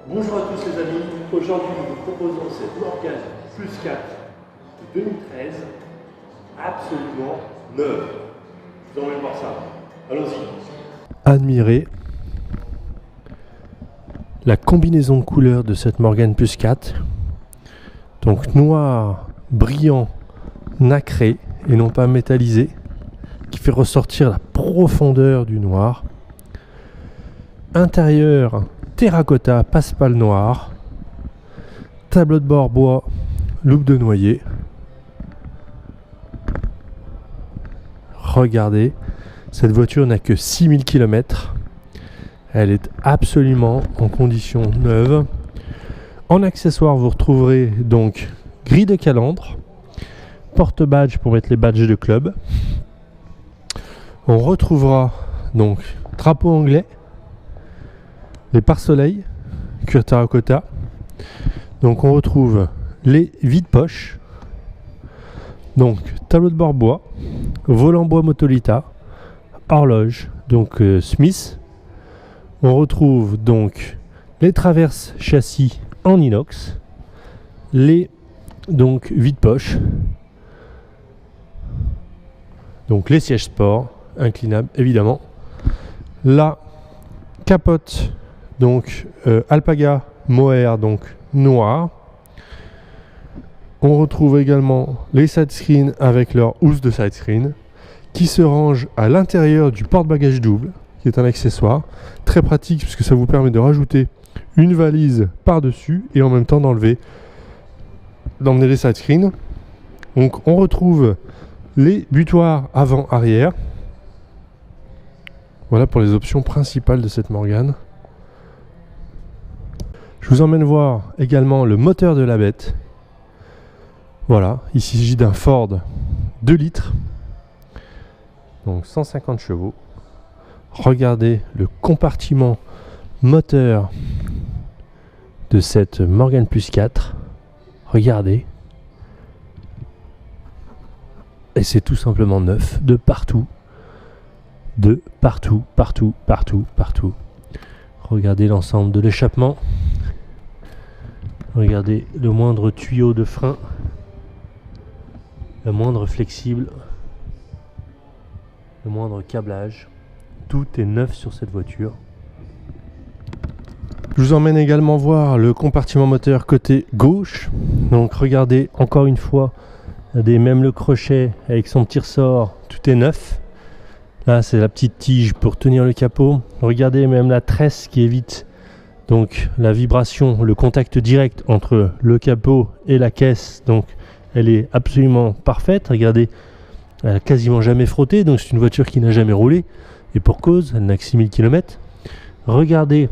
Bonjour à tous les amis, aujourd'hui nous vous proposons cette Morgan Plus 4 de 2013, absolument neuve. Je vous emmène voir ça, allons-y. Admirez la combinaison de couleurs de cette Morgan Plus 4, donc noir, brillant, nacré et non pas métallisé, qui fait ressortir la profondeur du noir. Intérieur terracotta, passe-pal noir, tableau de bord bois, loupe de noyer. Regardez, cette voiture n'a que 6000 km. Elle est absolument en condition neuve. En accessoire, vous retrouverez donc grille de calandre, porte-badge pour mettre les badges de club. On retrouvera donc drapeau anglais, les pare-soleil, cuir terracotta. Donc on retrouve les vides-poches, donc tableau de bord bois, volant bois Motolita, horloge, donc Smith. On retrouve donc les traverses châssis en inox, les donc vides-poches, donc les sièges sport inclinables évidemment, la capote donc Alpaga mohair donc noir. On retrouve également les side screens avec leur housse de side screen qui se range à l'intérieur du porte-bagages double, qui est un accessoire très pratique puisque ça vous permet de rajouter une valise par-dessus et en même temps d'emmener les side screens. Donc on retrouve les butoirs avant-arrière. Voilà pour les options principales de cette Morgan. Je vous emmène voir également le moteur de la bête. Voilà, il s'agit d'un Ford 2 litres, donc 150 chevaux. Regardez le compartiment moteur de cette Morgan Plus 4. Regardez. Et c'est tout simplement neuf de partout. De partout, partout, partout, partout. Regardez l'ensemble de l'échappement. Regardez le moindre tuyau de frein, le moindre flexible, le moindre câblage. Tout est neuf sur cette voiture. Je vous emmène également voir le compartiment moteur côté gauche. Donc regardez encore une fois, même le crochet avec son petit ressort, tout est neuf. Là c'est la petite tige pour tenir le capot. Regardez même la tresse qui évite donc la vibration, le contact direct entre le capot et la caisse. Donc elle est absolument parfaite. Regardez, elle n'a quasiment jamais frotté. Donc c'est une voiture qui n'a jamais roulé. Et pour cause, elle n'a que 6000 km. Regardez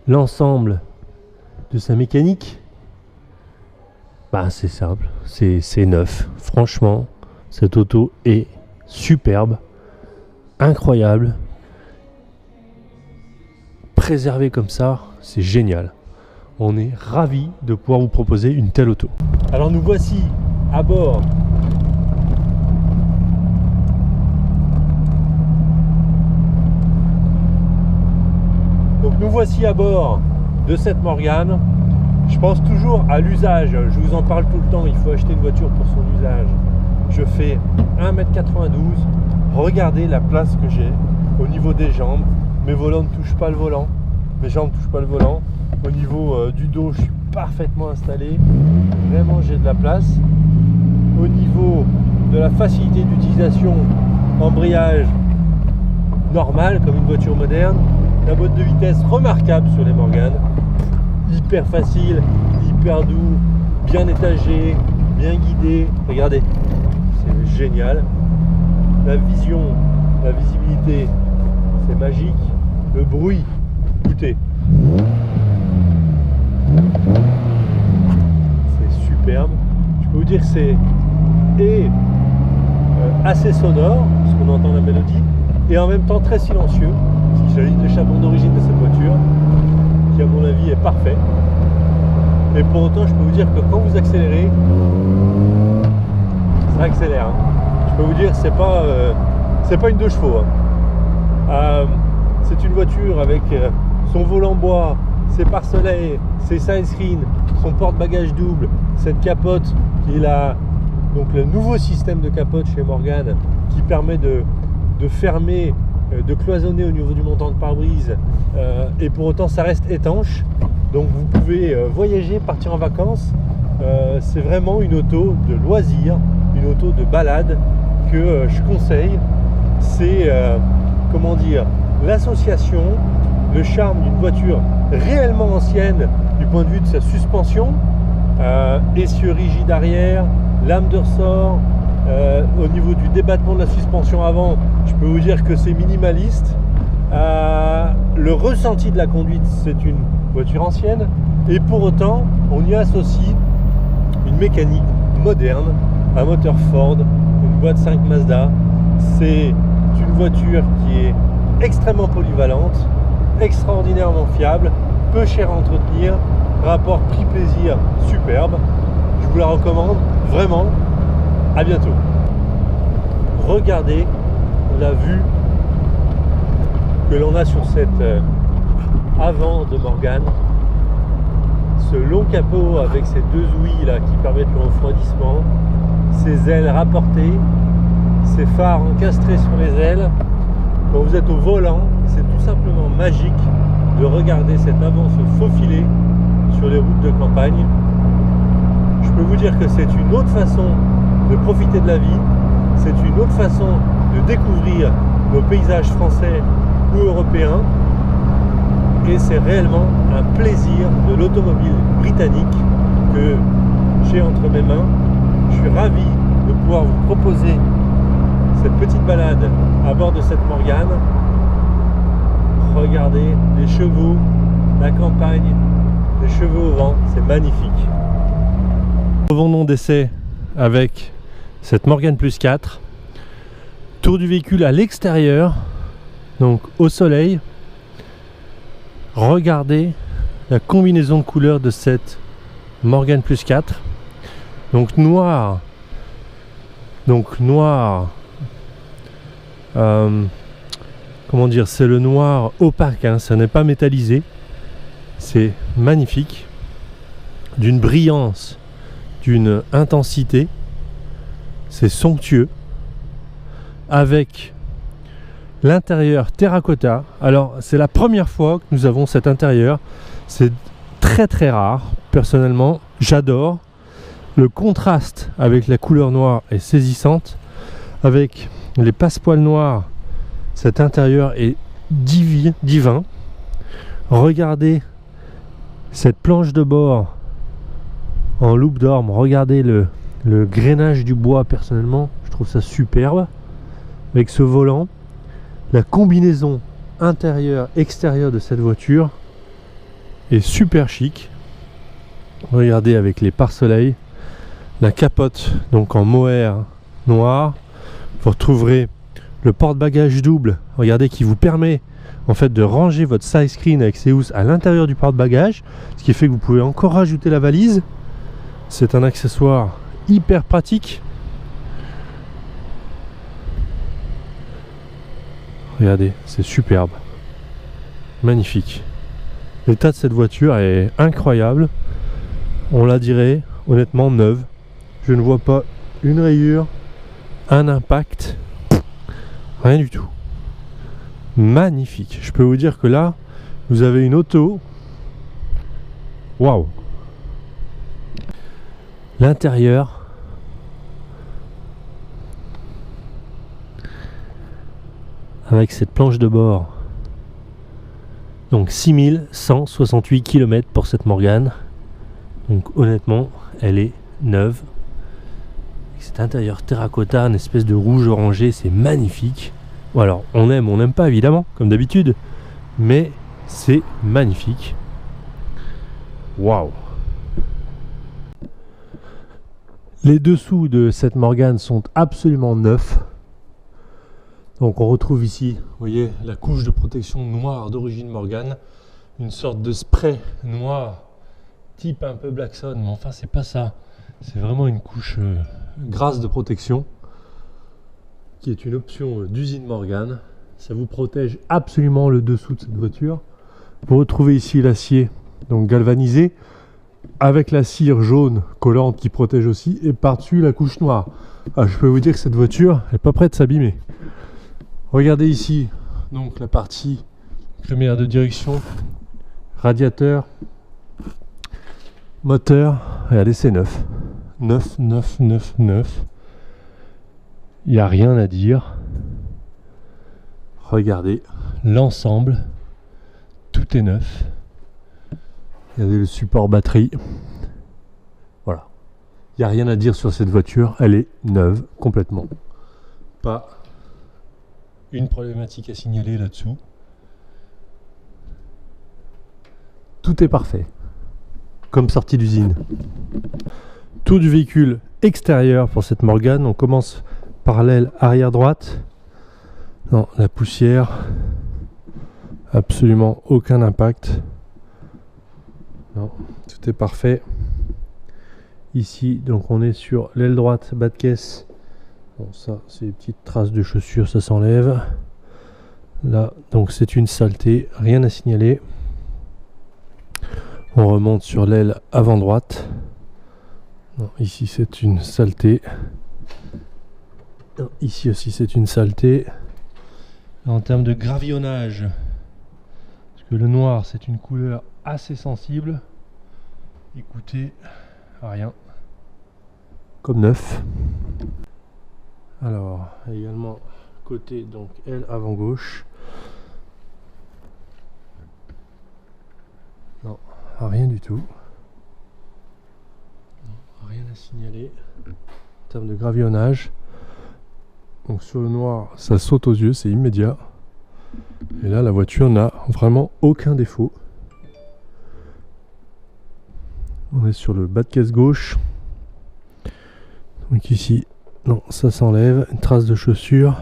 l'ensemble de sa mécanique. Bah, c'est simple, c'est neuf. Franchement, cette auto est superbe, incroyable. Préservée comme ça, c'est génial. On est ravis de pouvoir vous proposer une telle auto. Alors nous voici à bord de cette Morgan. Je pense toujours à l'usage, je vous en parle tout le temps, il faut acheter une voiture pour son usage. Je fais 1m92, regardez la place que j'ai au niveau des jambes. Mes volants ne touchent pas le volant, mes jambes ne touchent pas le volant. Au niveau du dos, je suis parfaitement installé, vraiment j'ai de la place. Au niveau de la facilité d'utilisation, embrayage normal comme une voiture moderne. La boîte de vitesse remarquable sur les Morgan, hyper facile, hyper doux, bien étagé, bien guidé. Regardez, c'est génial. La vision, la visibilité, c'est magique. Le bruit, écoutez, c'est superbe. Je peux vous dire que c'est assez sonore, parce qu'on entend la mélodie, et en même temps très silencieux, parce qu'il s'agit de l'échappement d'origine de cette voiture, qui à mon avis est parfait. Et pour autant, je peux vous dire que quand vous accélérez, ça accélère. Je peux vous dire que c'est pas une 2 chevaux. C'est une voiture avec son volant bois, ses pare-soleil, ses side screens, son porte-bagages double, cette capote qui est donc le nouveau système de capote chez Morgan qui permet de fermer, de cloisonner au niveau du montant de pare-brise et pour autant ça reste étanche. Donc vous pouvez voyager, partir en vacances. C'est vraiment une auto de loisir, une auto de balade que je conseille. C'est comment dire, l'association, le charme d'une voiture réellement ancienne du point de vue de sa suspension, essieu rigide arrière, lame de ressort, au niveau du débattement de la suspension avant, je peux vous dire que c'est minimaliste. Le ressenti de la conduite, c'est une voiture ancienne et pour autant on y associe une mécanique moderne, un moteur Ford, une boîte 5 Mazda. C'est une voiture qui est extrêmement polyvalente, extraordinairement fiable, peu cher à entretenir, rapport prix-plaisir superbe. Je vous la recommande vraiment. À bientôt. Regardez la vue que l'on a sur cette avant de Morgan. Ce long capot avec ces deux ouïes là qui permettent le refroidissement, ses ailes rapportées, ses phares encastrés sur les ailes. Quand vous êtes au volant, c'est tout simplement magique de regarder cet avant se faufiler sur les routes de campagne. Je peux vous dire que c'est une autre façon de profiter de la vie, c'est une autre façon de découvrir nos paysages français ou européens, et c'est réellement un plaisir de l'automobile britannique que j'ai entre mes mains. Je suis ravi de pouvoir vous proposer cette petite balade à bord de cette Morgan. Regardez les chevaux, la campagne, les cheveux au vent, c'est magnifique. Revenons d'essai avec cette Morgan Plus 4. Tour du véhicule à l'extérieur, donc au soleil. Regardez la combinaison de couleurs de cette Morgan Plus 4. Donc noir. Comment dire, c'est le noir opaque, hein, ça n'est pas métallisé. C'est magnifique. D'une brillance, d'une intensité. C'est somptueux. Avec l'intérieur terracotta. Alors c'est la première fois que nous avons cet intérieur. C'est très très rare. Personnellement, j'adore. Le contraste avec la couleur noire est saisissante. Avec les passepoils noirs, cet intérieur est divin. Regardez cette planche de bord en loupe d'orme. Regardez le grainage du bois. Personnellement, je trouve ça superbe. Avec ce volant, la combinaison intérieure-extérieure de cette voiture est super chic. Regardez avec les pare-soleil, la capote donc en mohair noir. Vous retrouverez le porte-bagages double, regardez, qui vous permet en fait de ranger votre side screen avec ses housses à l'intérieur du porte-bagages, ce qui fait que vous pouvez encore rajouter la valise. C'est un accessoire hyper pratique. Regardez, c'est superbe, magnifique. L'état de cette voiture est incroyable. On la dirait honnêtement neuve. Je ne vois pas une rayure, un impact, rien du tout. Magnifique. Je peux vous dire que là, vous avez une auto. Waouh! L'intérieur. Avec cette planche de bord. Donc 6168 km pour cette Morgan. Donc honnêtement, elle est neuve. Cet intérieur terracotta, une espèce de rouge orangé, c'est magnifique. Bon, alors on aime, on n'aime pas évidemment, comme d'habitude, mais c'est magnifique. Waouh! Les dessous de cette Morgan sont absolument neufs. Donc on retrouve ici, vous voyez, la couche de protection noire d'origine Morgan, une sorte de spray noir, type un peu Blackson, mais enfin c'est pas ça. C'est vraiment une couche grasse de protection, qui est une option d'usine Morgan. Ça vous protège absolument le dessous de cette voiture. Vous retrouvez ici l'acier donc galvanisée, avec la cire jaune collante qui protège aussi, et par-dessus la couche noire. Ah, je peux vous dire que cette voiture n'est pas prête de s'abîmer. Regardez ici, donc la partie lumière de direction, radiateur, moteur. Regardez, c'est neuf. Neuf. Il n'y a rien à dire. Regardez l'ensemble, tout est neuf. Regardez le support batterie. Voilà. Il n'y a rien à dire sur cette voiture, elle est neuve complètement. Pas une problématique à signaler là-dessous. Tout est parfait, comme sortie d'usine. Tour du véhicule extérieur pour cette Morgane. On commence par l'aile arrière droite. Non, la poussière, absolument aucun impact. Non, tout est parfait. Ici, donc on est sur l'aile droite, bas de caisse. Bon, ça, c'est des petites traces de chaussures, ça s'enlève. Là, donc c'est une saleté, rien à signaler. On remonte sur l'aile avant droite. Non, ici, c'est une saleté. Non, ici aussi, c'est une saleté. En termes de gravillonnage, parce que le noir, c'est une couleur assez sensible. Écoutez, rien. Comme neuf. Alors, également côté donc aile avant gauche. Non, rien du tout. Non, rien à signaler. En termes de gravillonnage, donc sur le noir, ça saute aux yeux, c'est immédiat. Et là, la voiture n'a vraiment aucun défaut. On est sur le bas de caisse gauche. Donc ici, non, ça s'enlève. Une trace de chaussure.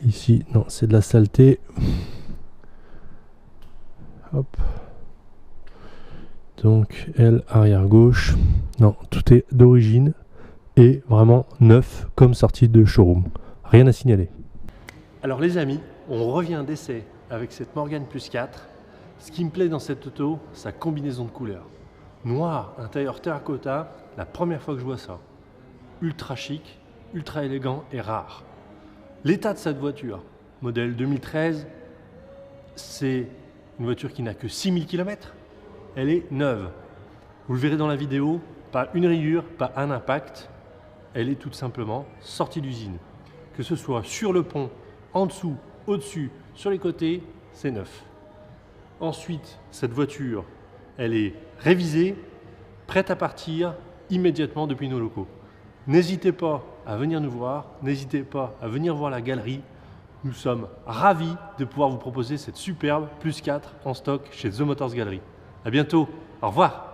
Ici, non, c'est de la saleté. Hop. Donc, aile arrière gauche. Non, tout est d'origine et vraiment neuf comme sortie de showroom. Rien à signaler. Alors les amis, on revient d'essai avec cette Morgane Plus 4. Ce qui me plaît dans cette auto, sa combinaison de couleurs. Noir, intérieur terracotta, la première fois que je vois ça. Ultra chic, ultra élégant et rare. L'état de cette voiture, modèle 2013, c'est une voiture qui n'a que 6000 km. Elle est neuve. Vous le verrez dans la vidéo, pas une rayure, pas un impact. Elle est tout simplement sortie d'usine. Que ce soit sur le pont, en dessous, au-dessus, sur les côtés, c'est neuf. Ensuite, cette voiture, elle est révisée, prête à partir immédiatement depuis nos locaux. N'hésitez pas à venir nous voir, n'hésitez pas à venir voir la galerie. Nous sommes ravis de pouvoir vous proposer cette superbe Plus 4 en stock chez The Motors Gallery. À bientôt, au revoir.